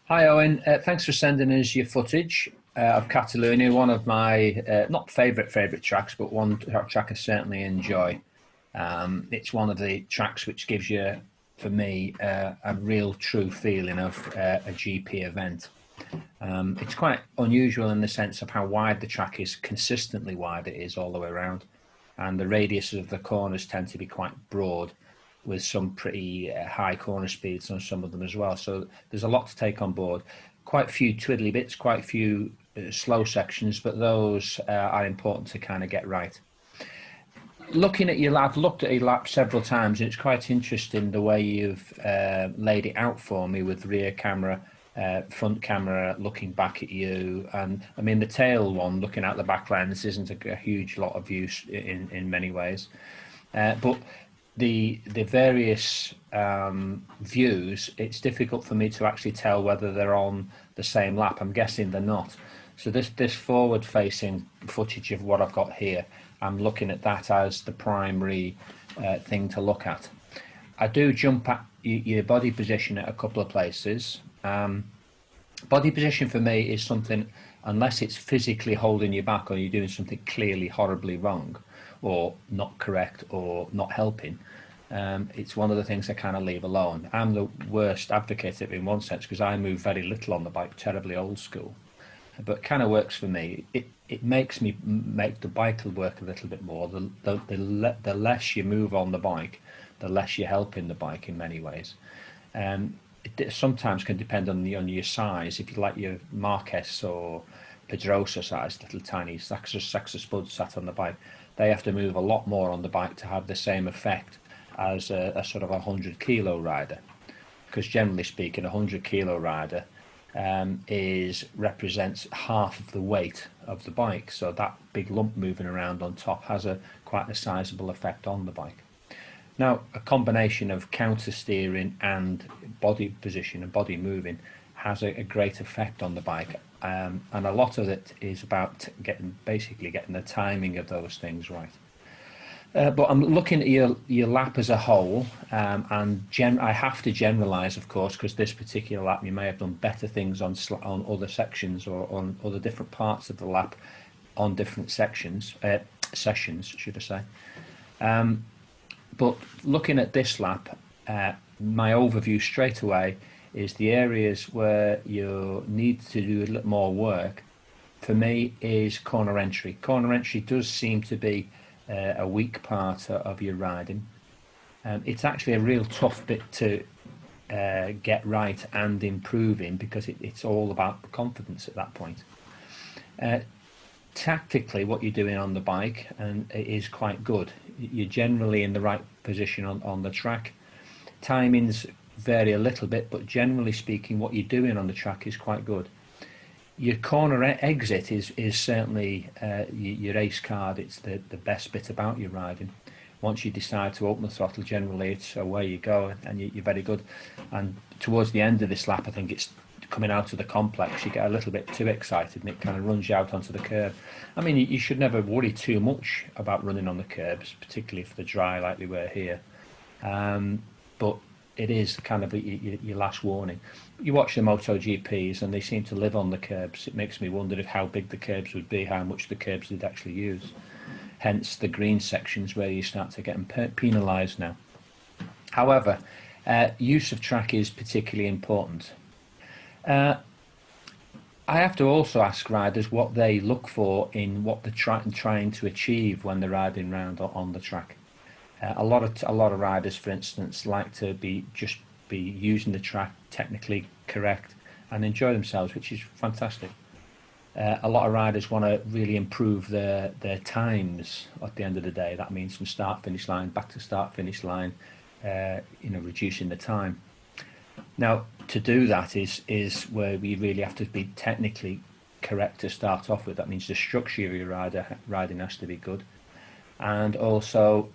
Hi Owen, thanks for sending us your footage of Catalonia, one of my not favourite tracks, but one track I certainly enjoy. It's one of the tracks which gives you, for me, a real true feeling of a GP event. It's quite unusual in the sense of how wide the track is, consistently wide it is all the way around, and the radius of the corners tend to be quite broad, with some pretty high corner speeds on some of them as well. So there's a lot to take on board. Quite a few twiddly bits, quite a few slow sections, but those are important to kind of get right. Looking at your lap, I've looked at your lap several times, and it's quite interesting the way you've laid it out for me with rear camera, front camera looking back at you, and I mean the tail one looking out the back lens isn't a huge lot of use in many ways, but the various views, it's difficult for me to actually tell whether they're on the same lap. I'm guessing they're not. So this forward facing footage of what I've got here, I'm looking at that as the primary thing to look at. I do jump at your body position at a couple of places. Body position for me is something, unless it's physically holding you back or you're doing something clearly horribly wrong or not correct or not helping, it's one of the things I kind of leave alone. I'm the worst advocate of it in one sense because I move very little on the bike, terribly old school, but kind of works for me. It makes me make the bike work a little bit more. The less you move on the bike, the less you're helping the bike in many ways. It sometimes can depend on your size. If you like your Marquez or Pedrosa size, little tiny Saxa Spuds sat on the bike, they have to move a lot more on the bike to have the same effect as a sort of 100 kilo rider. Because generally speaking, a 100 kilo rider is represents half of the weight of the bike. So that big lump moving around on top has a quite a sizable effect on the bike. Now, a combination of counter steering and body position and body moving has a great effect on the bike, and a lot of it is about basically getting the timing of those things right. But I'm looking at your lap as a whole, and I have to generalise, of course, because this particular lap you may have done better things on other sections or on other different parts of the lap, on different sessions, should I say? But looking at this lap, my overview straight away is the areas where you need to do a little more work. For me, is corner entry. Corner entry does seem to be a weak part of your riding. It's actually a real tough bit to get right and improve in because it's all about confidence at that point. Uh, Tactically, what you're doing on the bike and it is quite good. You're generally in the right position on the track. Timings vary a little bit, but generally speaking, what you're doing on the track is quite good. Your corner exit is certainly your ace card. It's the best bit about your riding. Once you decide to open the throttle, generally it's away you go, and you're very good. And towards the end of this lap, I think it's coming out of the complex, you get a little bit too excited and it kind of runs you out onto the curb. I mean, you should never worry too much about running on the curbs, particularly for the dry like we were here. But it is kind of your last warning. You watch the MotoGPs and they seem to live on the curbs. It makes me wonder if how big the curbs would be, how much the curbs they'd actually use. Hence the green sections where you start to get them penalised now. However, use of track is particularly important. I have to also ask riders what they look for in what they're trying to achieve when they're riding around on the track. A lot of riders, for instance, like to be using the track technically correct and enjoy themselves, which is fantastic. A lot of riders want to really improve their times at the end of the day. That means from start finish line back to start finish line, reducing the time. Now, to do that is where we really have to be technically correct to start off with. That means the structure of your riding has to be good, and also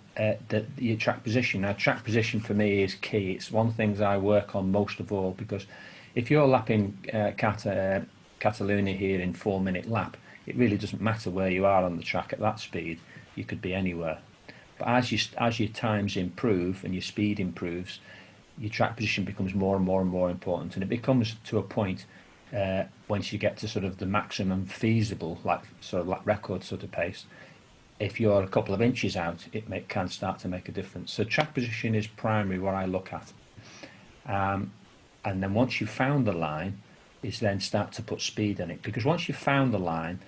your track position. Now, track position for me is key. It's one of the things I work on most of all because if you're lapping Catalunya here in 4 minute lap, it really doesn't matter where you are on the track at that speed. You could be anywhere. But as your times improve and your speed improves, your track position becomes more and more and more important, and it becomes to a point once you get to sort of the maximum feasible, like sort of like record sort of pace. If you're a couple of inches out, can start to make a difference. So track position is primary what I look at. And then once you've found the line, is then start to put speed in it. Because once you've found the line,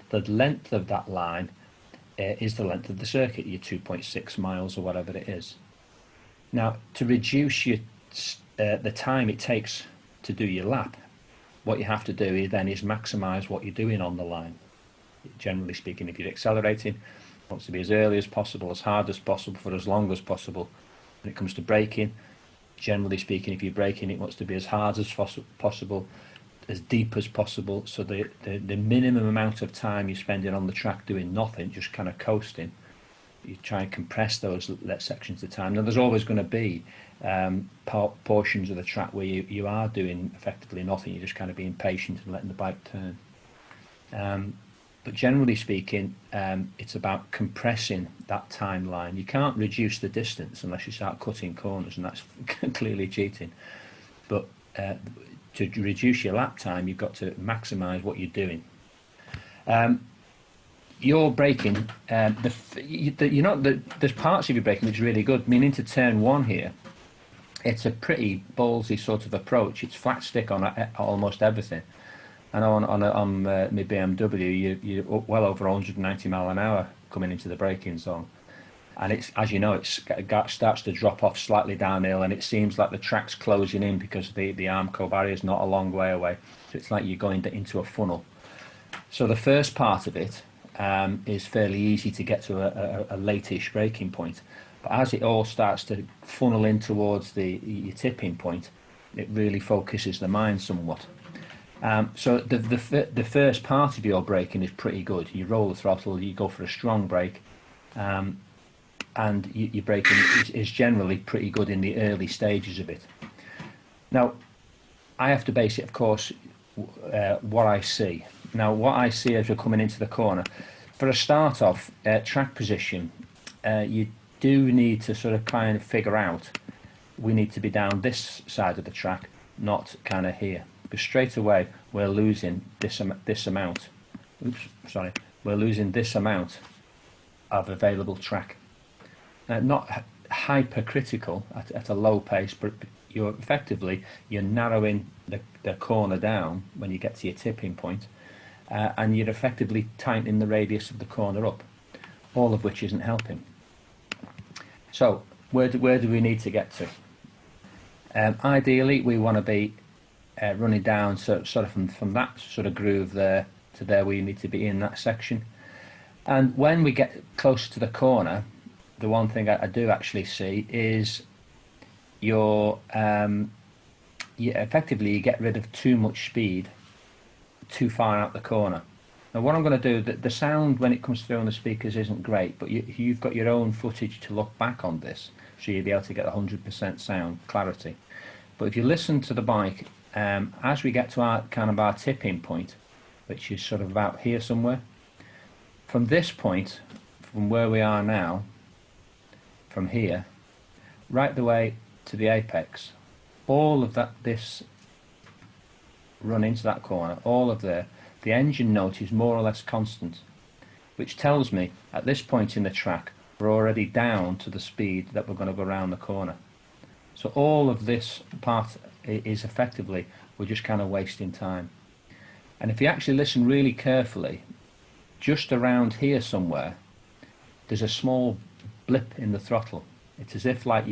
the length of that line is the length of the circuit, your 2.6 miles or whatever it is. Now, to reduce the time it takes to do your lap, what you have to do then is maximise what you're doing on the line. Generally speaking, if you're accelerating, it wants to be as early as possible, as hard as possible, for as long as possible. When it comes to braking, generally speaking, if you're braking, it wants to be as hard as possible, as deep as possible. So the minimum amount of time you're spending on the track doing nothing, just kind of coasting, you try and compress those sections of time. Now, there's always going to be portions of the track where you are doing effectively nothing. You're just kind of being patient and letting the bike turn. But generally speaking, it's about compressing that timeline. You can't reduce the distance unless you start cutting corners, and that's clearly cheating. But to reduce your lap time, you've got to maximise what you're doing. Your braking, there's parts of your braking which is really good. I mean, into turn one here, it's a pretty ballsy sort of approach. It's flat stick on almost everything. And on my BMW, you're well over 190 mile an hour coming into the braking zone. And it's, as you know, it starts to drop off slightly downhill, and it seems like the track's closing in because the Armco barrier is not a long way away. So it's like you're going into a funnel. So the first part of it is fairly easy to get to a late-ish braking point. But as it all starts to funnel in towards your tipping point, it really focuses the mind somewhat. So the first part of your braking is pretty good. You roll the throttle, you go for a strong brake, and your braking is generally pretty good in the early stages of it. Now, I have to base it, of course, what I see. Now, what I see as we're coming into the corner, for a start off, track position, you do need to sort of kind of figure out, we need to be down this side of the track, not kind of here. Because straight away we're losing this amount. We're losing this amount of available track. Not hypercritical at a low pace, but you're narrowing the corner down when you get to your tipping point, and you're effectively tightening the radius of the corner up, all of which isn't helping. So where do we need to get to? Ideally, we want to be running down sort of from that sort of groove there to there where you need to be in that section. And when we get closer to the corner, the one thing I do actually see is you effectively get rid of too much speed too far out the corner. Now what I'm going to do, the sound when it comes through on the speakers isn't great, but you've got your own footage to look back on this, so you'll be able to get 100% sound clarity. But if you listen to the bike, as we get to our tipping point, which is sort of about here somewhere, from this point, from where we are now, from here, right the way to the apex, all of this run into that corner, all of the engine note is more or less constant, which tells me at this point in the track we're already down to the speed that we're going to go around the corner. So all of this part is effectively, we're just kind of wasting time. And if you actually listen really carefully, just around here somewhere, there's a small blip in the throttle. It's as if like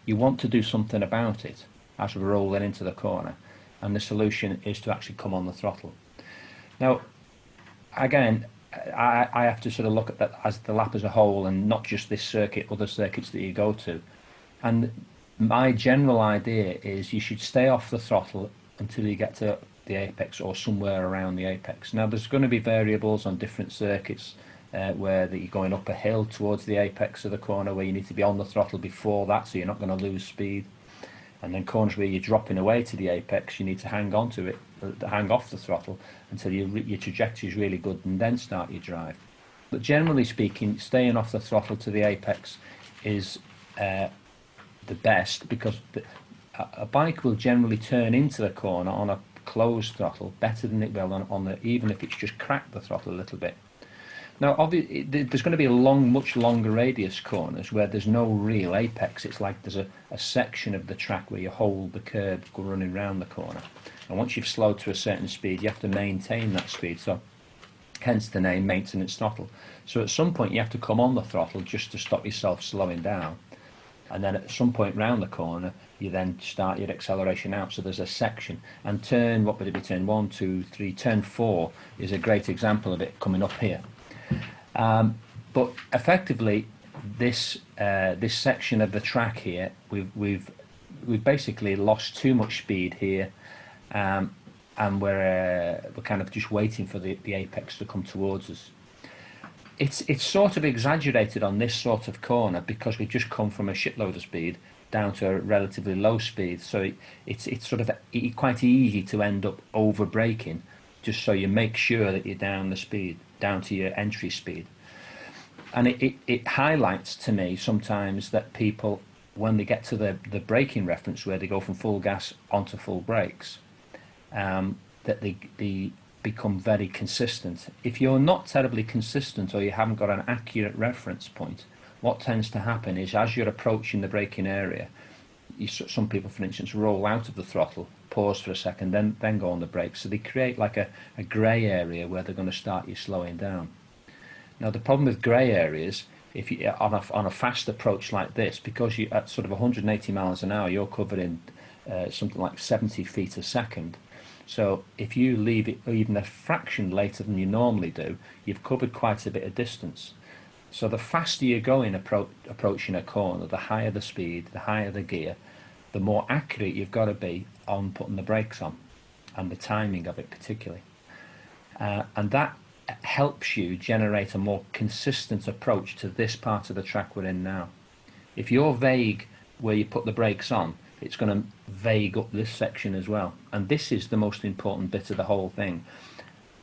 you want to do something about it as we're rolling into the corner, and the solution is to actually come on the throttle. Now, again, I have to sort of look at that as the lap as a whole, and not just this circuit, other circuits that you go to. And my general idea is you should stay off the throttle until you get to the apex or somewhere around the apex. Now there's going to be variables on different circuits where you're going up a hill towards the apex of the corner where you need to be on the throttle before that, so you're not going to lose speed. And then corners where you're dropping away to the apex, you need to hang on to it, hang off the throttle until your trajectory is really good, and then start your drive. But generally speaking, staying off the throttle to the apex is the best, because a bike will generally turn into the corner on a closed throttle better than it will on the, even if it's just cracked the throttle a little bit. Now, obviously, there's going to be much longer radius corners where there's no real apex. It's like there's a section of the track where you hold the curb running round the corner. And once you've slowed to a certain speed, you have to maintain that speed. So, hence the name maintenance throttle. So at some point, you have to come on the throttle just to stop yourself slowing down. And then at some point round the corner, you then start your acceleration out. So there's a section. And turn, what would it be, turn 1, 2, 3, turn 4 is a great example of it coming up here. But effectively, this section of the track here, we've basically lost too much speed here, and we're kind of just waiting for the apex to come towards us. It's sort of exaggerated on this sort of corner because we've just come from a shitload of speed down to a relatively low speed, so it's sort of quite easy to end up over braking, just so you make sure that you're down the speed, down to your entry speed. And it highlights to me sometimes that people, when they get to the braking reference where they go from full gas onto full brakes, that they become very consistent. If you're not terribly consistent or you haven't got an accurate reference point, what tends to happen is as you're approaching the braking area, some people, for instance, roll out of the throttle, pause for a second, then go on the brakes. So they create like a grey area where they're going to start you slowing down. Now the problem with grey areas, if you on a fast approach like this, because you at sort of 180 miles an hour, you're covering something like 70 feet a second. So if you leave it even a fraction later than you normally do, you've covered quite a bit of distance. So the faster you're going approaching a corner, the higher the speed, the higher the gear, the more accurate you've got to be on putting the brakes on, and the timing of it particularly. And that helps you generate a more consistent approach to this part of the track we're in now. If you're vague where you put the brakes on, it's going to vague up this section as well. And this is the most important bit of the whole thing.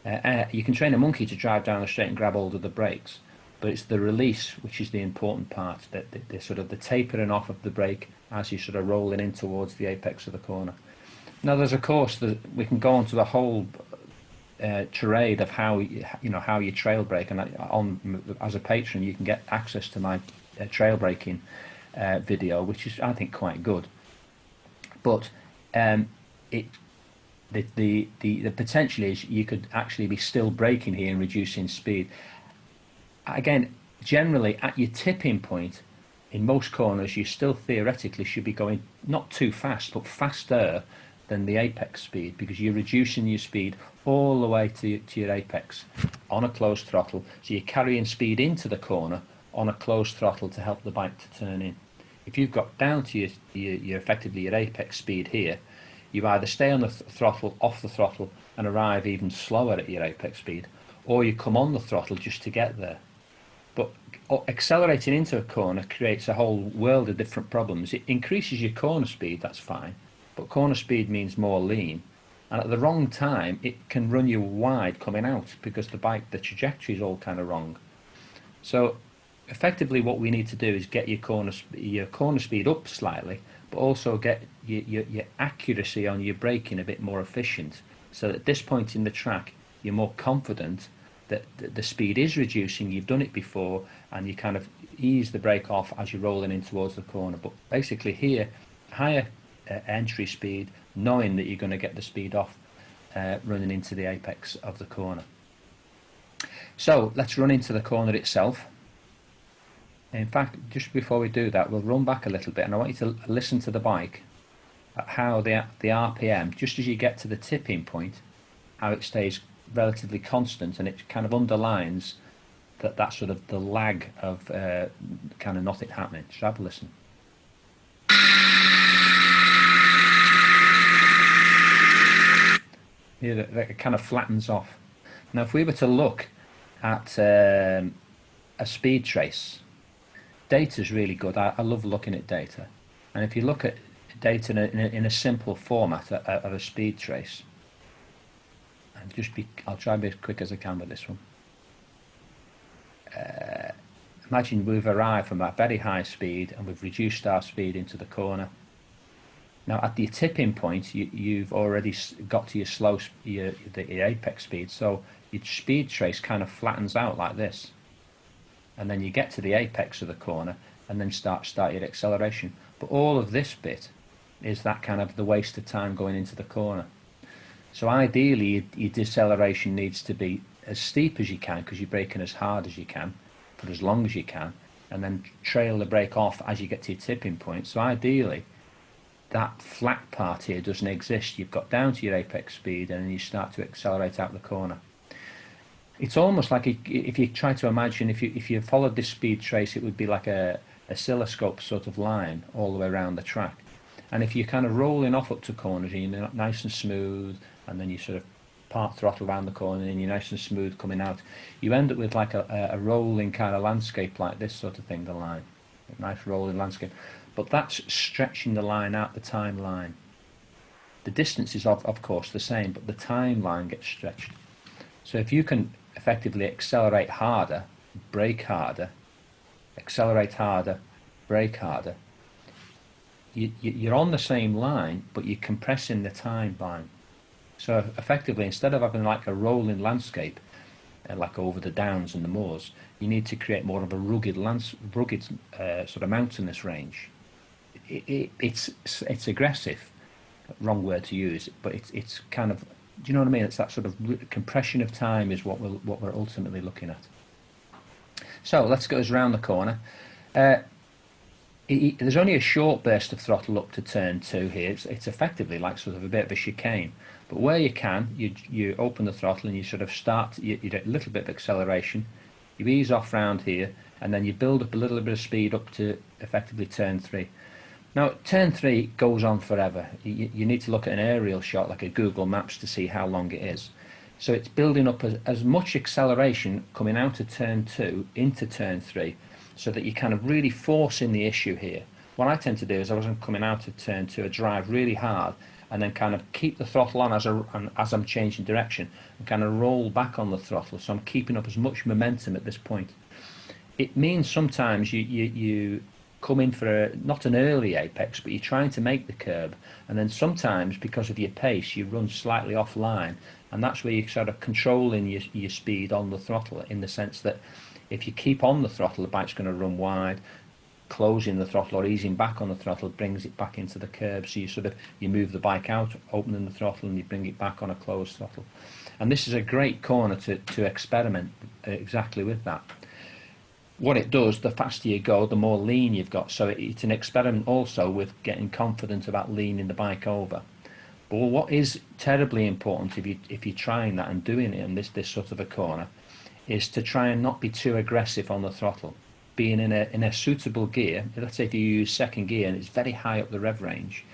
You can train a monkey to drive down the straight and grab hold of the brakes, but it's the release which is the important part, that the sort of the tapering off of the brake as you're sort of rolling in towards the apex of the corner. Now there's a course that we can go on to the whole charade of how you trail brake, and as a patron you can get access to my trail braking video, which is, I think, quite good. But the potential is you could actually be still braking here and reducing speed. Again, generally at your tipping point in most corners, you still theoretically should be going not too fast, but faster than the apex speed, because you're reducing your speed all the way to your apex on a closed throttle. So you're carrying speed into the corner on a closed throttle to help the bike to turn in. If you've got down to your effectively your apex speed here, you either stay on the throttle, off the throttle, and arrive even slower at your apex speed, or you come on the throttle just to get there. But accelerating into a corner creates a whole world of different problems. It increases your corner speed, that's fine, but corner speed means more lean, and at the wrong time it can run you wide coming out because the trajectory is all kind of wrong. So effectively what we need to do is get your corner speed up slightly, but also get your accuracy on your braking a bit more efficient, so that at this point in the track you're more confident that the speed is reducing, you've done it before, and you kind of ease the brake off as you're rolling in towards the corner. But basically here, higher entry speed, knowing that you're going to get the speed off running into the apex of the corner. So let's run into the corner itself. In fact, just before we do that, we'll run back a little bit, and I want you to listen to the bike, at how the RPM, just as you get to the tipping point, how it stays relatively constant, and it kind of underlines that sort of the lag of kind of nothing happening. Just have a listen. Here, it kind of flattens off. Now, if we were to look at a speed trace, data's really good. I love looking at data, and if you look at data in a simple format of a speed trace, and I'll try and be as quick as I can with this one. Imagine we've arrived from a very high speed and we've reduced our speed into the corner. Now at the tipping point, you've already got to your apex speed, so your speed trace kind of flattens out like this, and then you get to the apex of the corner, and then start your acceleration. But all of this bit is that kind of the waste of time going into the corner. So ideally, your deceleration needs to be as steep as you can because you're braking as hard as you can, for as long as you can, and then trail the brake off as you get to your tipping point. So ideally, that flat part here doesn't exist. You've got down to your apex speed and then you start to accelerate out the corner. It's almost like if you try to imagine, if you followed this speed trace, it would be like a oscilloscope sort of line all the way around the track. And if you're kind of rolling off up to corners and you're nice and smooth, and then you sort of part throttle around the corner and you're nice and smooth coming out, you end up with like a rolling kind of landscape like this sort of thing, the line. A nice rolling landscape. But that's stretching the line out, the timeline. The distance is of course the same, but the timeline gets stretched. So if you can effectively accelerate harder, brake harder, accelerate harder, brake harder, you're on the same line, but you're compressing the timeline. So effectively, instead of having like a rolling landscape, like over the downs and the moors, you need to create more of a rugged sort of mountainous range. It's aggressive, wrong word to use, but it's kind of, do you know what I mean? It's that sort of compression of time is what we're ultimately looking at. So let's go around the corner. There's only a short burst of throttle up to turn 2 here. It's effectively like sort of a bit of a chicane. But where you can, you open the throttle and you sort of start, you get a little bit of acceleration, you ease off round here, and then you build up a little bit of speed up to effectively turn 3. Now, turn 3 goes on forever. You need to look at an aerial shot like a Google Maps to see how long it is. So it's building up as much acceleration coming out of turn 2 into turn 3, so that you're kind of really forcing the issue here. What I tend to do is, as I'm coming out of turn 2, I drive really hard and then kind of keep the throttle on as I'm changing direction and kind of roll back on the throttle, so I'm keeping up as much momentum at this point. It means sometimes you come in for not an early apex, but you're trying to make the curb, and then sometimes because of your pace you run slightly offline, and that's where you're sort of controlling your speed on the throttle, in the sense that if you keep on the throttle, the bike's going to run wide. Closing the throttle or easing back on the throttle brings it back into the curb, so you move the bike out, opening the throttle, and you bring it back on a closed throttle. And this is a great corner to experiment exactly with that. What it does, the faster you go, the more lean you've got. So it's an experiment also with getting confident about leaning the bike over. But what is terribly important if you're trying that and doing it in this sort of a corner, is to try and not be too aggressive on the throttle. Being in a suitable gear, let's say if you use second gear and it's very high up the rev range,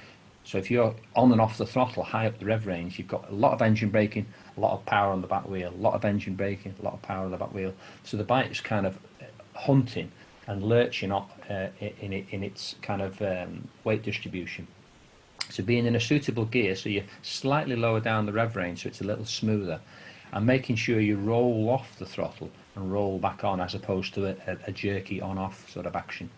so if you're on and off the throttle high up the rev range, you've got a lot of engine braking, a lot of power on the back wheel, a lot of engine braking, a lot of power on the back wheel. So the bike's kind of hunting and lurching up in its kind of weight distribution. So being in a suitable gear, so you're slightly lower down the rev range, so it's a little smoother, and making sure you roll off the throttle and roll back on, as opposed to a jerky on-off sort of action.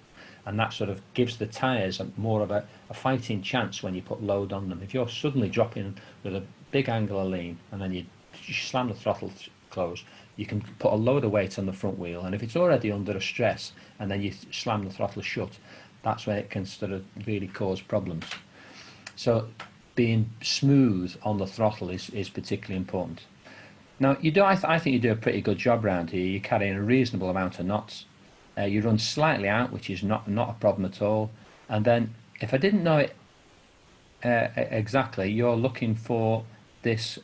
And that sort of gives the tyres more of a fighting chance when you put load on them. If you're suddenly dropping with a big angle of lean and then you slam the throttle closed, you can put a load of weight on the front wheel, and if it's already under a stress and then you slam the throttle shut, that's when it can sort of really cause problems. So being smooth on the throttle is particularly important. Now, I think you do a pretty good job around here. You're carrying a reasonable amount of knots. You run slightly out, which is not a problem at all. And then, if I didn't know it exactly, you're looking for this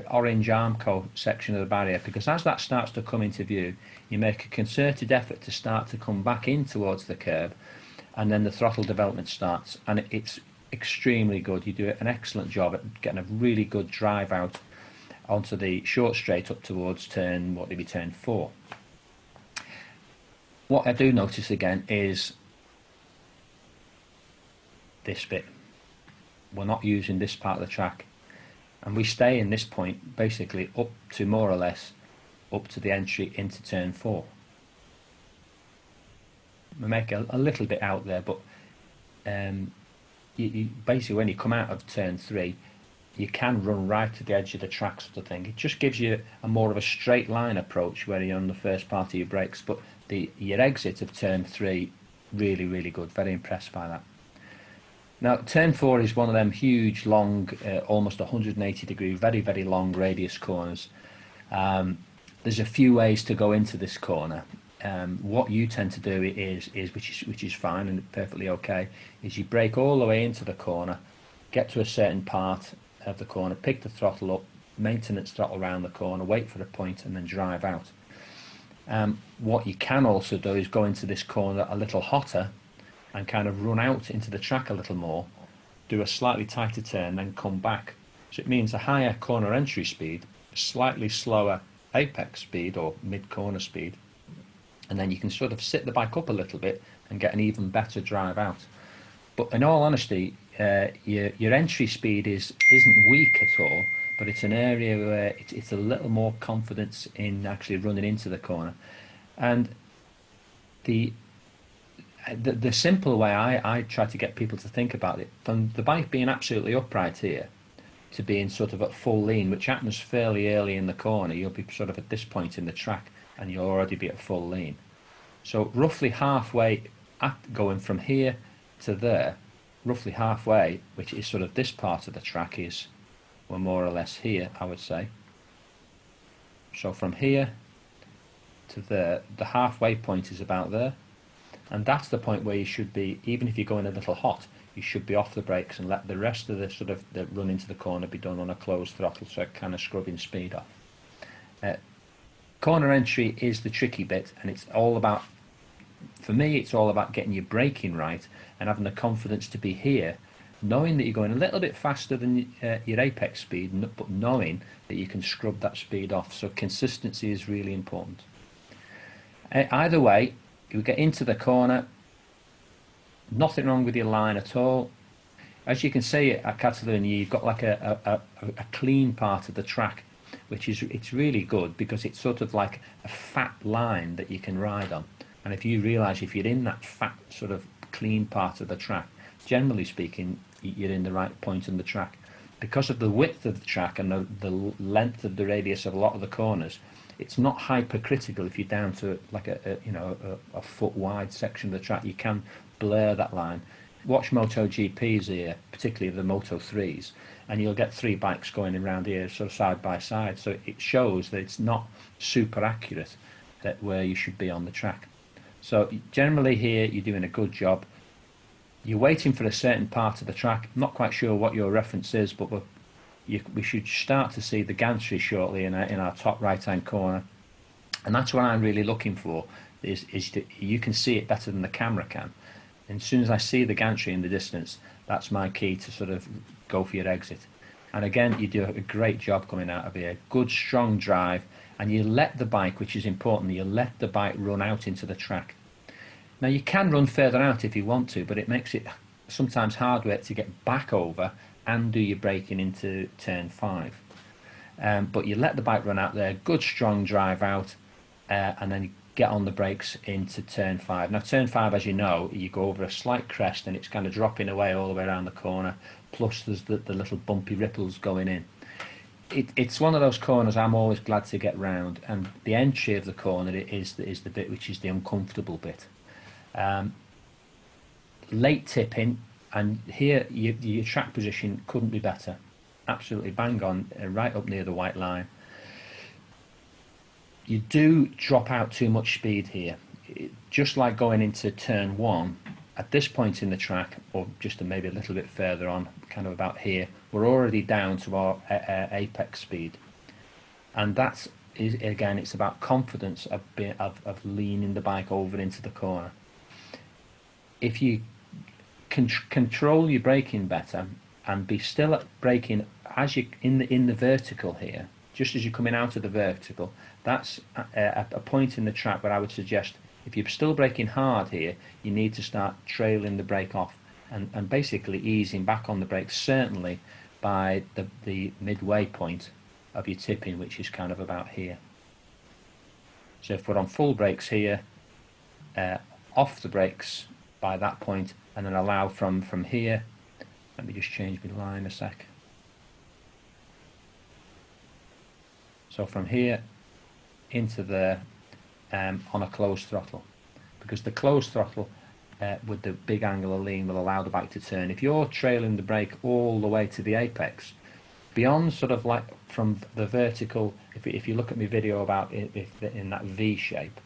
orange Armco section of the barrier, because as that starts to come into view, you make a concerted effort to start to come back in towards the curb, and then the throttle development starts. And it's extremely good. You do an excellent job at getting a really good drive out onto the short straight up towards turn 4. What I do notice again is this bit. We're not using this part of the track, and we stay in this point basically up to more or less up to the entry into turn 4. We make a little bit out there, but basically when you come out of turn 3, you can run right to the edge of the track sort of thing. It just gives you a more of a straight line approach where you're on the first part of your brakes, but your exit of turn 3, really, really good. Very impressed by that. Now, turn 4 is one of them huge, long, almost 180-degree, very, very long radius corners. There's a few ways to go into this corner. What you tend to do is which is fine and perfectly okay, is you brake all the way into the corner, get to a certain part of the corner, pick the throttle up, maintenance throttle around the corner, wait for a point, and then drive out. What you can also do is go into this corner a little hotter and kind of run out into the track a little more, do a slightly tighter turn, then come back. So it means a higher corner entry speed, a slightly slower apex speed or mid-corner speed, and then you can sort of sit the bike up a little bit and get an even better drive out. But in all honesty, your entry speed isn't weak at all, but it's an area where it's a little more confidence in actually running into the corner. And the simple way I try to get people to think about it, from the bike being absolutely upright here to being sort of at full lean, which happens fairly early in the corner, you'll be sort of at this point in the track and you'll already be at full lean. So roughly halfway, going from here to there, roughly halfway, which is sort of this part of the track, we're more or less here, I would say. So from here to there, the halfway point is about there. And that's the point where you should be, even if you're going a little hot, you should be off the brakes and let the rest of the run into the corner be done on a closed throttle, so kind of scrubbing speed off. Corner entry is the tricky bit, and it's all about, for me, it's all about getting your braking right and having the confidence to be here, knowing that you're going a little bit faster than your apex speed, but knowing that you can scrub that speed off. So consistency is really important. Either way, you get into the corner, nothing wrong with your line at all. As you can see at Catalonia, you've got like a clean part of the track, which it's really good because it's sort of like a fat line that you can ride on. And if you realise if you're in that fat sort of clean part of the track, generally speaking, you're in the right point in the track. Because of the width of the track and the length of the radius of a lot of the corners, it's not hypercritical if you're down to like a foot wide section of the track. You can blur that line. Watch MotoGPs here, particularly the Moto3s, and you'll get 3 bikes going around here sort of side by side. So it shows that it's not super accurate that where you should be on the track. So generally here you're doing a good job. You're waiting for a certain part of the track. I'm not quite sure what your reference is, but we should start to see the gantry shortly in our top right-hand corner, and that's what I'm really looking for. Is that you can see it better than the camera can. And as soon as I see the gantry in the distance, that's my key to sort of go for your exit. And again, you do a great job coming out of here. Good, strong drive, and you let the bike, which is important, you let the bike run out into the track. Now, you can run further out if you want to, but it makes it sometimes hard work to get back over and do your braking into turn 5. But you let the bike run out there, good, strong drive out, and then you get on the brakes into turn 5. Now, turn 5, as you know, you go over a slight crest and it's kind of dropping away all the way around the corner, plus there's the little bumpy ripples going in. It's one of those corners I'm always glad to get round, and the entry of the corner is the bit which is the uncomfortable bit. Late tipping, and here your track position couldn't be better. Absolutely bang on, right up near the white line. You do drop out too much speed here. Just like going into turn 1, at this point in the track, or just maybe a little bit further on, kind of about here, we're already down to our apex speed. And again, it's about confidence of leaning the bike over into the corner. If you control your braking better and be still at braking as you in the vertical here, just as you're coming out of the vertical, that's a point in the track where I would suggest if you're still braking hard here, you need to start trailing the brake off and basically easing back on the brakes, certainly by the midway point of your tipping, which is kind of about here. So if we're on full brakes here, off the brakes by that point, and then allow from here Let me just change my line a sec. So from here into there on a closed throttle, because the closed throttle with the big angular lean will allow the bike to turn. If you're trailing the brake all the way to the apex, beyond sort of like from the vertical, if you look at my video about in that V shape,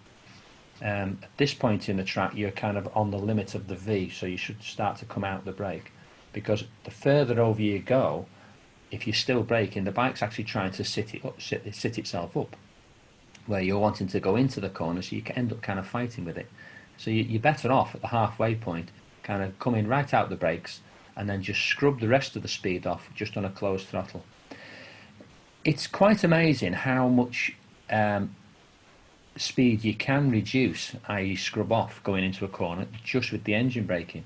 at this point in the track you're kind of on the limit of the V, so you should start to come out the brake, because the further over you go, if you're still braking, the bike's actually trying to sit itself up, where you're wanting to go into the corner, so you can end up kind of fighting with it. So you're better off at the halfway point, kind of coming right out the brakes, and then just scrub the rest of the speed off just on a closed throttle. It's quite amazing how much speed you can reduce, i.e. scrub off going into a corner, just with the engine braking.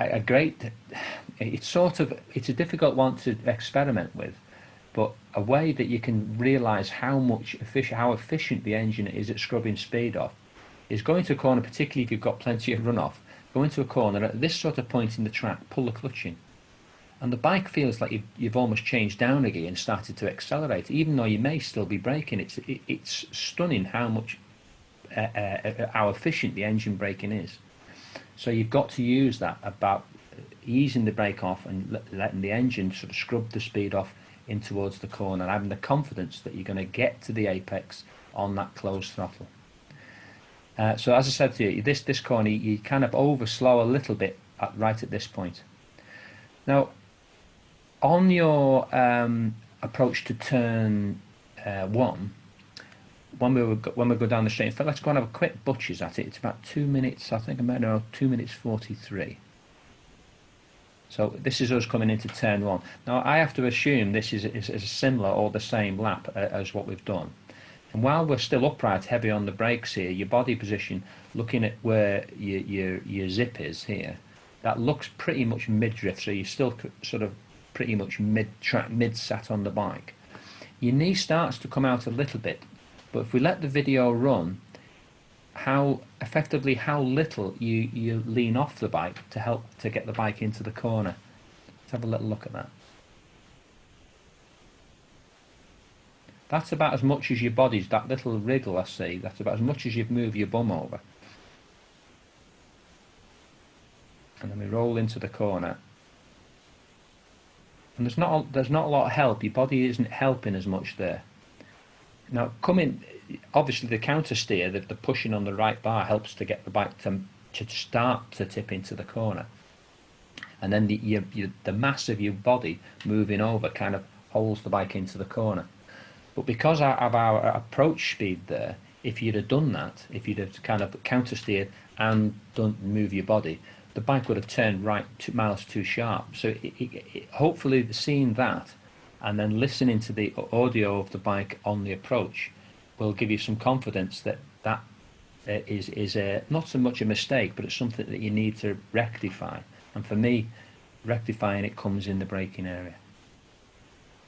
It's a difficult one to experiment with, but a way that you can realise how efficient the engine is at scrubbing speed off is going to a corner, particularly if you've got plenty of runoff. Go into a corner at this sort of point in the track, pull the clutch in, and the bike feels like you've almost changed down a gear and started to accelerate, even though you may still be braking. It's stunning how efficient the engine braking is. So you've got to use that about easing the brake off and letting the engine sort of scrub the speed off in towards the corner, and having the confidence that you're going to get to the apex on that closed throttle. So as I said to you, this corner you kind of over slow a little bit right at this point. Now, on your approach to turn 1, when we go down the straight, in fact, let's go and have a quick butchers at it. It's about 2 minutes, I think, 2 minutes 43. So this is us coming into turn 1. Now I have to assume this is a similar or the same lap as what we've done. And while we're still upright, heavy on the brakes here, your body position, looking at where your zip is here, that looks pretty much mid-drift, so you're still sort of pretty much mid-track, mid-sat on the bike. Your knee starts to come out a little bit, but if we let the video run, how little you lean off the bike to help to get the bike into the corner. Let's have a little look at that. That's about as much as your body's, that little wriggle I see, that's about as much as you've moved your bum over. And then we roll into the corner. And there's not a lot of help, your body isn't helping as much there. Now obviously the counter steer, the pushing on the right bar helps to get the bike to start to tip into the corner. And then the mass of your body moving over kind of holds the bike into the corner. But because of our approach speed there, if you'd have done that, if you'd have kind of counter steered and don't move your body, the bike would have turned right 2 miles too sharp. So hopefully seeing that and then listening to the audio of the bike on the approach will give you some confidence that is not so much a mistake, but it's something that you need to rectify. And for me, rectifying it comes in the braking area.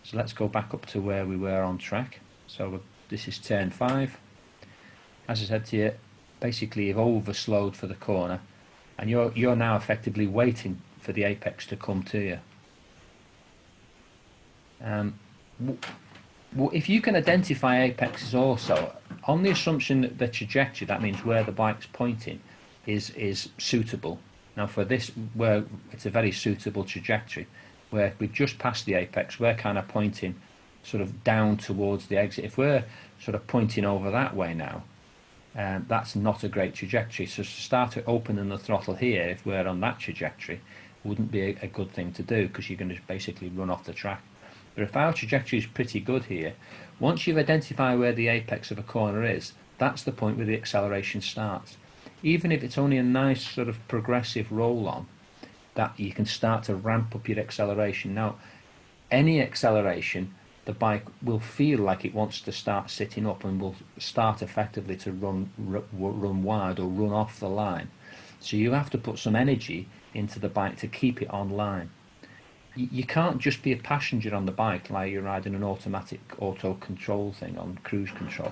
So let's go back up to where we were on track. So this is turn 5. As I said to you, basically you've overslowed for the corner, and you're now effectively waiting for the apex to come to you. If you can identify apexes also, on the assumption that the trajectory, that means where the bike's pointing, is suitable. Now for this, where it's a very suitable trajectory, where we've just passed the apex, we're kind of pointing sort of down towards the exit. If we're sort of pointing over that way now, that's not a great trajectory. So to start opening the throttle here, if we're on that trajectory, wouldn't be a good thing to do, because you're going to basically run off the track. But if our trajectory is pretty good here, once you've identified where the apex of a corner is, that's the point where the acceleration starts. Even if it's only a nice sort of progressive roll-on, that you can start to ramp up your acceleration. Now, any acceleration, the bike will feel like it wants to start sitting up and will start effectively to run wide or run off the line. So you have to put some energy into the bike to keep it on line. You can't just be a passenger on the bike like you're riding an automatic auto control thing on cruise control.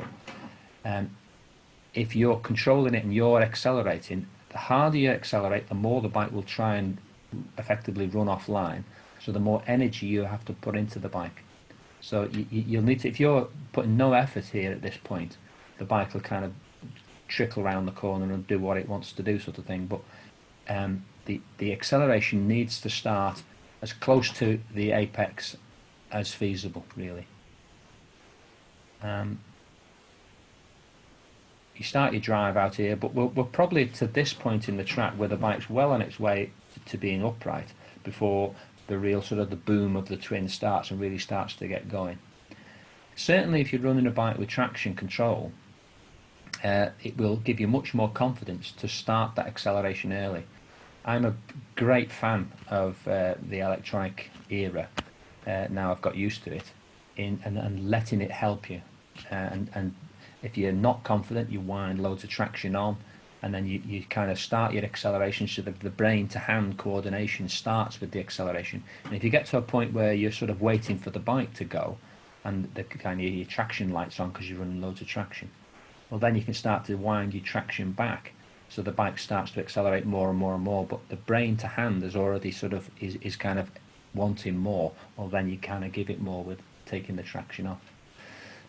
If you're controlling it and you're accelerating, the harder you accelerate, the more the bike will try and effectively run offline. So the more energy you have to put into the bike. So you'll need to, if you're putting no effort here at this point, the bike will kind of trickle around the corner and do what it wants to do, sort of thing. But the acceleration needs to start as close to the apex as feasible, really. You start your drive out here, but we're probably to this point in the track where the bike's well on its way to being upright before the real sort of the boom of the twin starts and really starts to get going. Certainly if you're running a bike with traction control, it will give you much more confidence to start that acceleration early. I'm a great fan of the electronic era. Now I've got used to it, and letting it help you. And if you're not confident, you wind loads of traction on, and then you kind of start your acceleration, so the brain to hand coordination starts with the acceleration. And if you get to a point where you're sort of waiting for the bike to go, and the kind of your traction lights on because you're running loads of traction, well then you can start to wind your traction back, so the bike starts to accelerate more and more and more. But the brain to hand is already sort of is kind of wanting more. Well, then you kind of give it more with taking the traction off.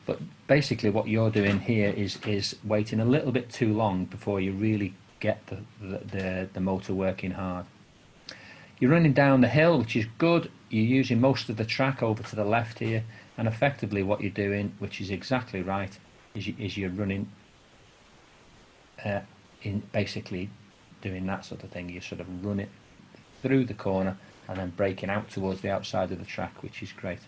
But basically what you're doing here is waiting a little bit too long before you really get the motor working hard. You're running down the hill, which is good. You're using most of the track over to the left here, and effectively what you're doing, which is exactly right, is you're running in basically doing that sort of thing. You sort of run it through the corner and then breaking out towards the outside of the track, which is great.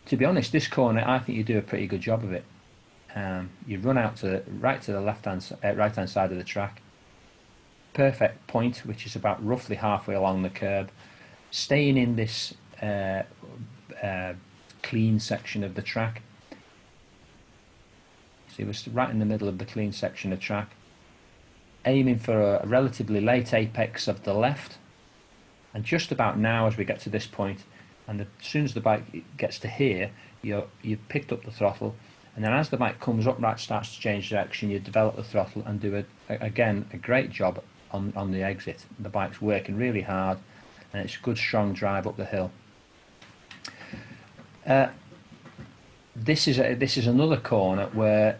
To be honest, this corner, I think you do a pretty good job of it. You run out to the right-hand side of the track. Perfect point, which is about roughly halfway along the curb. Staying in this clean section of the track. So we're right in the middle of the clean section of track. Aiming for a relatively late apex of the left. And just about now, as we get to this point, and as soon as the bike gets to here, you've picked up the throttle, and then as the bike comes up, starts to change direction, you develop the throttle and do again a great job on the exit. The bike's working really hard, and it's a good strong drive up the hill. This is another corner where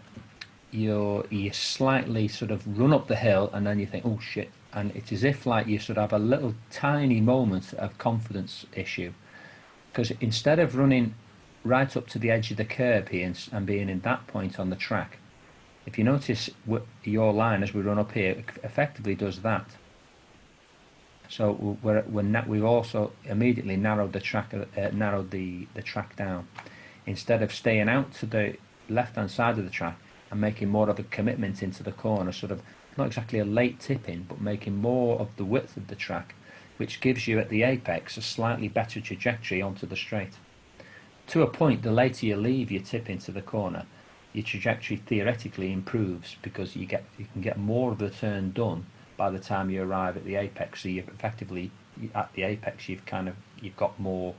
you slightly sort of run up the hill, and then you think, oh shit, and it's as if like you sort of have a little tiny moment of confidence issue. Because instead of running right up to the edge of the curb here and being in that point on the track, if you notice your line as we run up here effectively does that. So we've also immediately narrowed the track down. Instead of staying out to the left-hand side of the track and making more of a commitment into the corner, sort of not exactly a late tip-in, but making more of the width of the track, which gives you at the apex a slightly better trajectory onto the straight. To a point, the later you leave your tip into the corner, your trajectory theoretically improves, because you can get more of the turn done by the time you arrive at the apex. So you're effectively at the apex, you've got more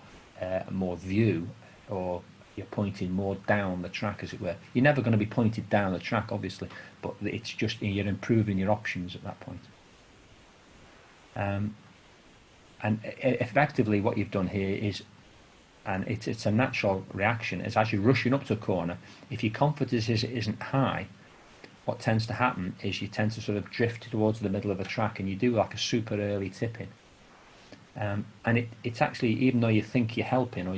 view, or you're pointing more down the track, as it were. You're never going to be pointed down the track, obviously, but it's just you're improving your options at that point. And effectively what you've done here is, and it's a natural reaction, is as you're rushing up to a corner, if your confidence isn't high, what tends to happen is you tend to sort of drift towards the middle of the track, and you do like a super early tip-in. And it's actually, even though you think you're helping, or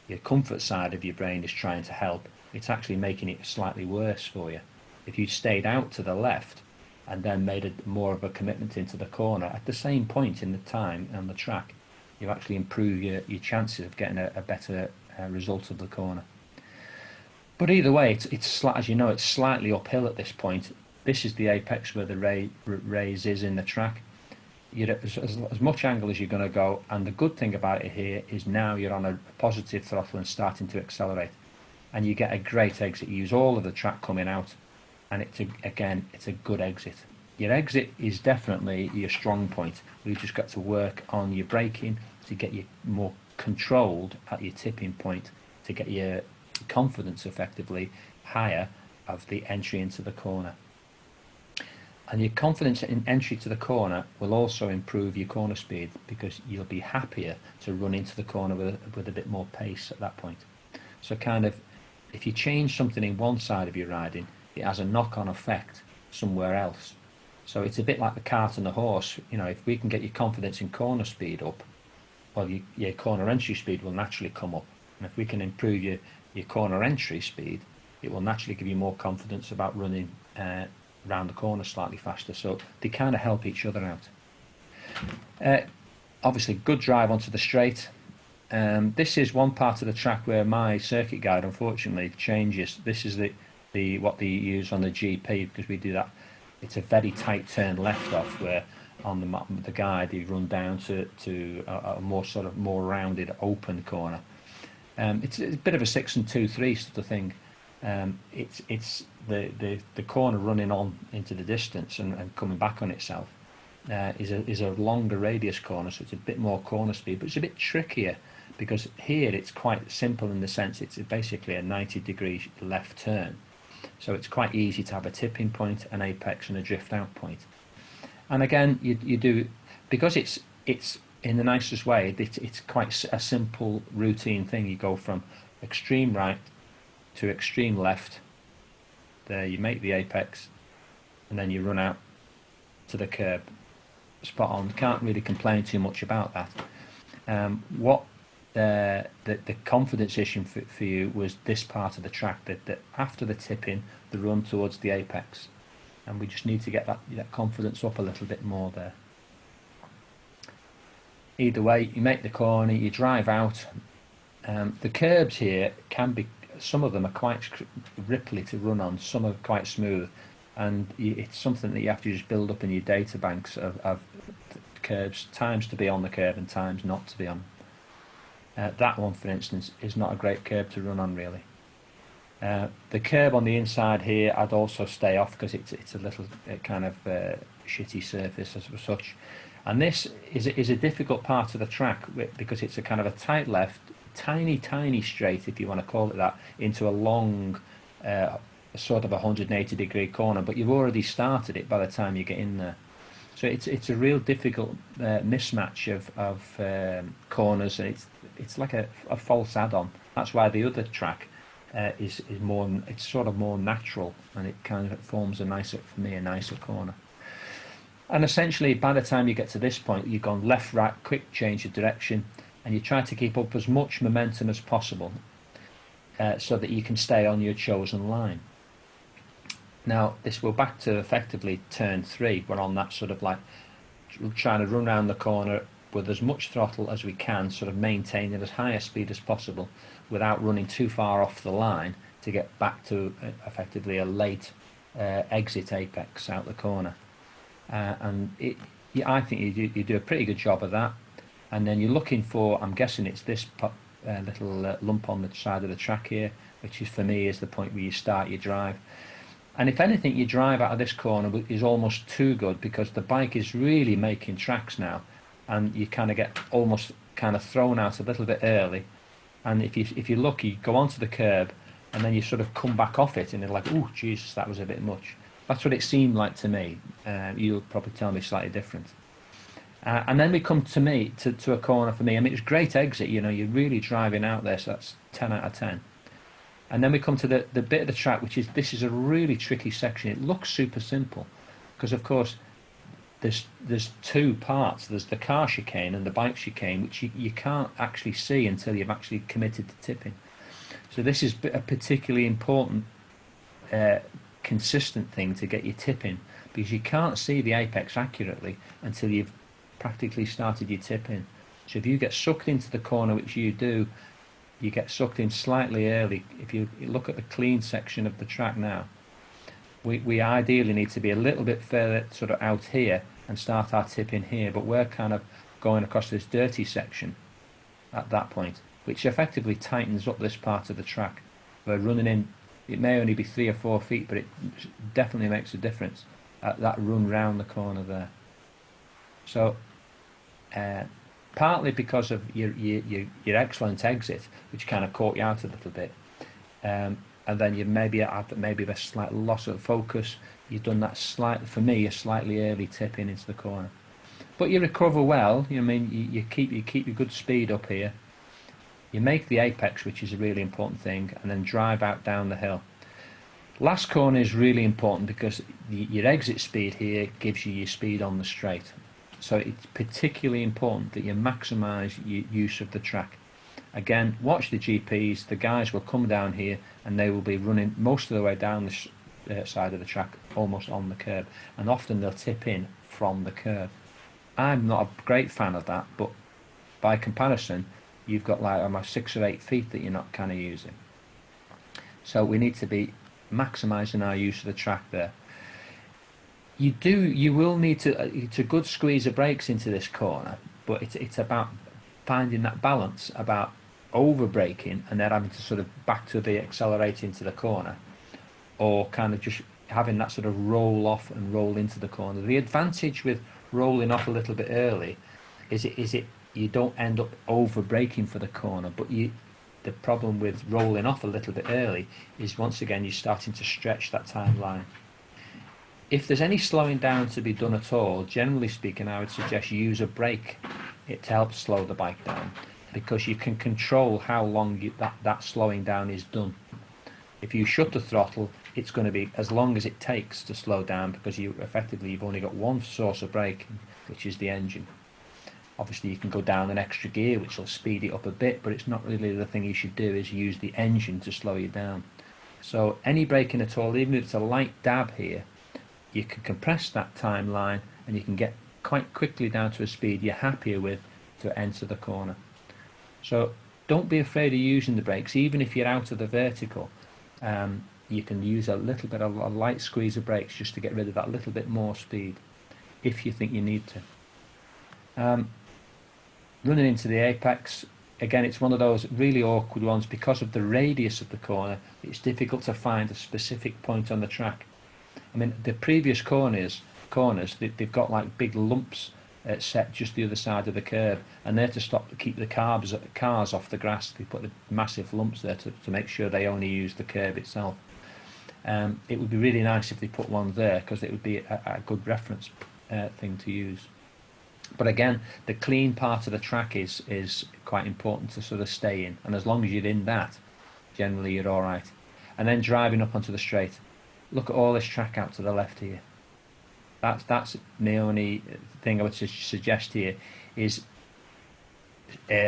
your comfort side of your brain is trying to help, it's actually making it slightly worse for you. If you stayed out to the left and then made more of a commitment into the corner at the same point in the time on the track, you actually improve your chances of getting a better result of the corner. But either way, as you know, it's slightly uphill at this point. This is the apex where the raise is in the track. You're at as much angle as you're going to go, and the good thing about it here is now you're on a positive throttle and starting to accelerate, and you get a great exit. You use all of the track coming out, and it's a good exit. Your exit is definitely your strong point. We've just got to work on your braking to get you more controlled at your tipping point, to get your confidence effectively higher of the entry into the corner. And your confidence in entry to the corner will also improve your corner speed, because you'll be happier to run into the corner with a bit more pace at that point. So kind of, if you change something in one side of your riding, it has a knock-on effect somewhere else. So it's a bit like the cart and the horse. You know, if we can get your confidence in corner speed up, well, your corner entry speed will naturally come up. And if we can improve your corner entry speed, it will naturally give you more confidence about running round the corner slightly faster. So they kind of help each other out. Obviously, good drive onto the straight. This is one part of the track where my circuit guide unfortunately changes. This is the what they use on the GP, because we do that. It's a very tight turn left off, where on the guide you run down to a more sort of more rounded open corner. It's a bit of a 6 and 2-3 sort of thing. It's the corner running on into the distance and coming back on itself is a longer radius corner, so it's a bit more corner speed, but it's a bit trickier, because here it's quite simple in the sense it's basically a 90-degree left turn, so it's quite easy to have a tipping point, an apex, and a drift out point. And again, you do, because it's in the nicest way. It's quite a simple routine thing. You go from extreme right to extreme left. There you make the apex, and then you run out to the curb. Spot on. Can't really complain too much about that. What the confidence issue for you was this part of the track, that after the tipping, the run towards the apex, and we just need to get that confidence up a little bit more there. Either way, you make the corner, you drive out. The curbs here can be, some of them are quite ripply to run on, some are quite smooth, and it's something that you have to just build up in your data banks of curbs, times to be on the curb and times not to be on. That one, for instance, is not a great curb to run on, really. The curb on the inside here, I'd also stay off, because it's a little kind of shitty surface as such. And this is a difficult part of the track, because it's a kind of a tight left, tiny straight, if you want to call it that, into a long sort of 180-degree corner, but you've already started it by the time you get in there. So it's a real difficult mismatch of corners, and it's like a false add-on. That's why the other track is more, it's sort of more natural, and it kind of forms a nicer, for me, a nicer corner. And essentially, by the time you get to this point, you've gone left, right, quick change of direction, and you try to keep up as much momentum as possible so that you can stay on your chosen line. Now, this will back to effectively turn 3. We're on that sort of like trying to run around the corner with as much throttle as we can, sort of maintaining as high a speed as possible without running too far off the line to get back to effectively a late exit apex out the corner. And I think you do a pretty good job of that. And then you're looking for, I'm guessing it's this little lump on the side of the track here, which is, for me, is the point where you start your drive. And if anything, your drive out of this corner is almost too good, because the bike is really making tracks now, and you kind of get almost kind of thrown out a little bit early. And if you're lucky, you go onto the curb, and then you sort of come back off it, and you're like, oh Jesus, that was a bit much. That's what it seemed like to me. You'll probably tell me slightly different. And then we come to a corner for me. I mean, it's great exit, you know, you're really driving out there, so that's 10 out of 10. And then we come to the bit of the track, this is a really tricky section. It looks super simple, because of course there's two parts. There's the car chicane and the bike chicane, which you can't actually see until you've actually committed to tipping. So this is a particularly important consistent thing to get your tipping, because you can't see the apex accurately until you've practically started your tipping. So if you get sucked into the corner, which you do, you get sucked in slightly early. If you look at the clean section of the track now, we ideally need to be a little bit further sort of out here and start our tipping here, but we're kind of going across this dirty section at that point, which effectively tightens up this part of the track. We're running in, it may only be 3 or 4 feet, but it definitely makes a difference at that run round the corner there. So partly because of your excellent exit, which kind of caught you out a little bit, and and then you maybe had maybe a slight loss of focus. You've done that for me, a slightly early tip in into the corner. But you recover well. I mean, you keep your good speed up here. You make the apex, which is a really important thing, and then drive out down the hill. Last corner is really important because your exit speed here gives you your speed on the straight. So it's particularly important that you maximise your use of the track. Again, watch the GPs. The guys will come down here and they will be running most of the way down the side of the track, almost on the curb, and often they'll tip in from the curb. I'm not a great fan of that, but by comparison, you've got like almost 6 or 8 feet that you're not kind of using. So we need to be maximising our use of the track there. You will need to, it's a good squeeze of brakes into this corner, but it's about finding that balance about over braking and then having to sort of back to the accelerate into the corner, or kind of just having that sort of roll off and roll into the corner. The advantage with rolling off a little bit early is you don't end up over braking for the corner, but the problem with rolling off a little bit early is once again you're starting to stretch that timeline. If there's any slowing down to be done at all, generally speaking, I would suggest you use a brake to help slow the bike down, because you can control how long that slowing down is done. If you shut the throttle, it's going to be as long as it takes to slow down, because you've only got one source of braking, which is the engine. Obviously you can go down an extra gear which will speed it up a bit, but it's not really the thing you should do, is use the engine to slow you down. So any braking at all, even if it's a light dab here, you can compress that timeline and you can get quite quickly down to a speed you're happier with to enter the corner. So don't be afraid of using the brakes, even if you're out of the vertical. You can use a little bit of a light squeeze of brakes just to get rid of that little bit more speed if you think you need to. Running into the apex, again, it's one of those really awkward ones because of the radius of the corner. It's difficult to find a specific point on the track. I mean, the previous corners, they've got like big lumps set just the other side of the curb, and they're to keep the cars off the grass. They put the massive lumps there to make sure they only use the curb itself. It would be really nice if they put one there, because it would be a good reference thing to use. But again, the clean part of the track is quite important to sort of stay in, and as long as you're in that, generally you're all right. And then driving up onto the straight, look at all this track out to the left here. That's the only thing I would suggest here is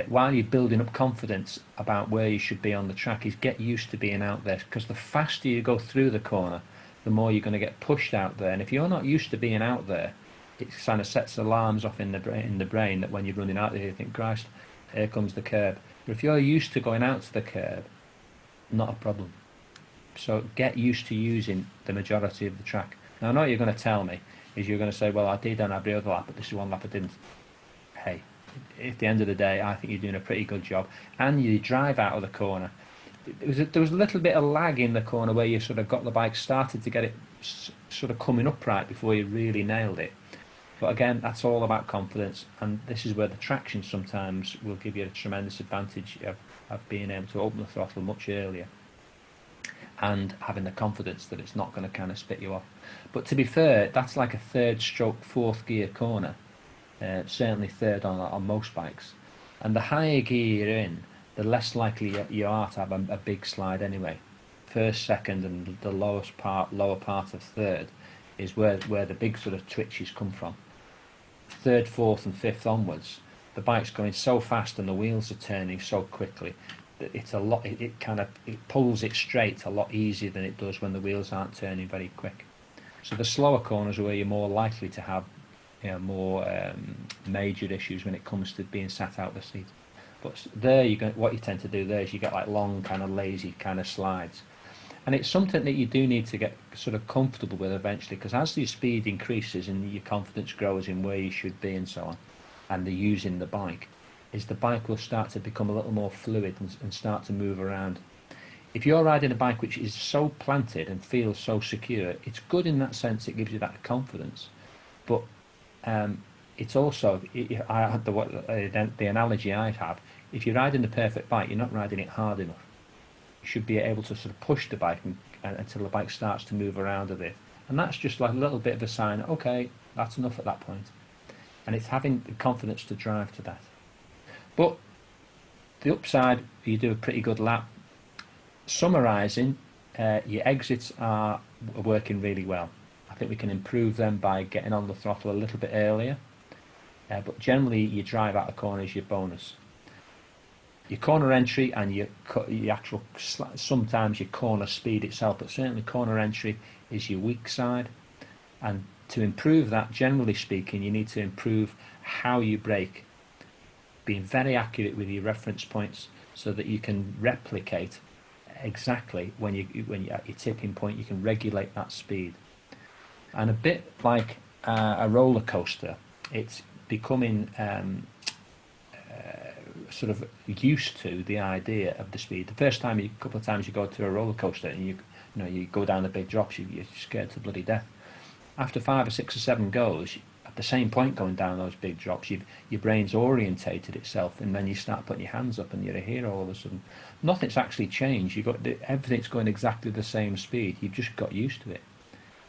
while you're building up confidence about where you should be on the track, is get used to being out there, because the faster you go through the corner, the more you're going to get pushed out there. And if you're not used to being out there, it kind of sets alarms off in the brain that when you're running out there, you think, Christ, here comes the curb. But if you're used to going out to the curb, not a problem. So get used to using the majority of the track. Now, I know what you're going to tell me is you're going to say, well, I did on every other lap, but this is one lap I didn't. Hey, at the end of the day, I think you're doing a pretty good job. And you drive out of the corner. There was a little bit of lag in the corner where you sort of got the bike started to get it sort of coming upright before you really nailed it. But again, that's all about confidence, and this is where the traction sometimes will give you a tremendous advantage of being able to open the throttle much earlier and having the confidence that it's not going to kind of spit you off. But to be fair, that's like a third stroke, fourth gear corner, certainly third on most bikes. And the higher gear you're in, the less likely you are to have a big slide anyway. First, second, and the lower part of third is where the big sort of twitches come from. Third, fourth and fifth onwards, the bike's going so fast and the wheels are turning so quickly that it's a lot. It pulls it straight a lot easier than it does when the wheels aren't turning very quick. So the slower corners are where you're more likely to have more major issues when it comes to being sat out the seat. But there, what you tend to do there is you get like long, kind of lazy kind of slides. And it's something that you do need to get sort of comfortable with eventually, because as your speed increases and your confidence grows in where you should be and so on, and the using the bike, is the bike will start to become a little more fluid and start to move around. If you're riding a bike which is so planted and feels so secure, it's good in that sense, it gives you that confidence. But it's also, I had the analogy I'd have, if you're riding the perfect bike, you're not riding it hard enough. you should be able to sort of push the bike until the bike starts to move around a bit. And that's just like a little bit of a sign, okay, that's enough at that point. And it's having the confidence to drive to that. But the upside, you do a pretty good lap. Summarising, your exits are working really well. I think we can improve them by getting on the throttle a little bit earlier. But generally, your drive out of corner is your bonus. Your corner entry and your actual, sometimes your corner speed itself, but certainly corner entry is your weak side. And to improve that, generally speaking, you need to improve how you brake, being very accurate with your reference points so that you can replicate exactly when you're at your tipping point, you can regulate that speed. And a bit like a roller coaster, it's becoming sort of used to the idea of the speed. The first time, a couple of times you go to a roller coaster and you go down the big drops, you're scared to bloody death. After 5 or 6 or 7 goes, at the same point going down those big drops, your brain's orientated itself, and then you start putting your hands up and you're a hero all of a sudden. Nothing's actually changed. Everything's going exactly the same speed. You've just got used to it.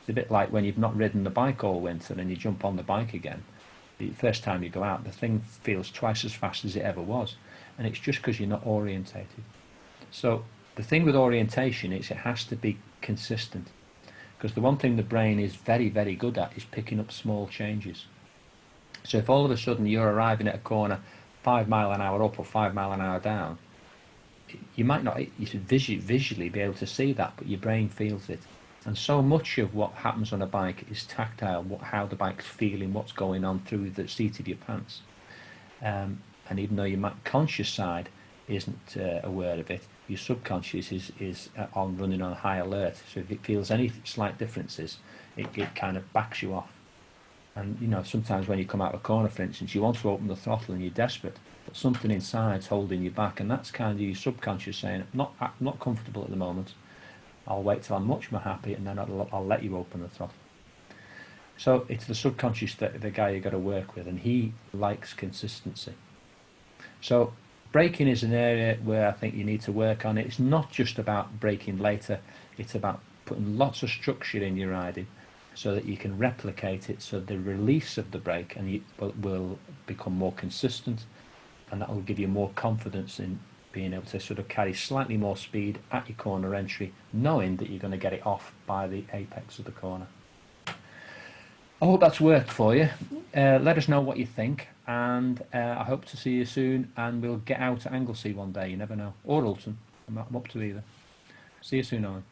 It's a bit like when you've not ridden the bike all winter and you jump on the bike again. The first time you go out, the thing feels twice as fast as it ever was, and it's just because you're not orientated. So the thing with orientation is it has to be consistent, because the one thing the brain is very, very good at is picking up small changes. So if all of a sudden you're arriving at a corner 5 mile an hour up or 5 mile an hour down, you might not, you should visually be able to see that, but your brain feels it. And so much of what happens on a bike is tactile, how the bike's feeling, what's going on through the seat of your pants. And even though your conscious side isn't aware of it, your subconscious is on running on high alert. So if it feels any slight differences, it kind of backs you off. And sometimes when you come out of a corner, for instance, you want to open the throttle and you're desperate, but something inside's holding you back, and that's kind of your subconscious saying, I'm not comfortable at the moment. I'll wait till I'm much more happy, and then I'll let you open the throttle. So it's the subconscious that the guy you've got to work with, and he likes consistency. So braking is an area where I think you need to work on it. It's not just about braking later, it's about putting lots of structure in your riding so that you can replicate it, so the release of the brake will become more consistent, and that will give you more confidence in being able to sort of carry slightly more speed at your corner entry, knowing that you're going to get it off by the apex of the corner. I hope that's worked for you. Let us know what you think, and I hope to see you soon, and we'll get out to Anglesey one day, you never know, or Alton. I'm up to either. See you soon, Owen.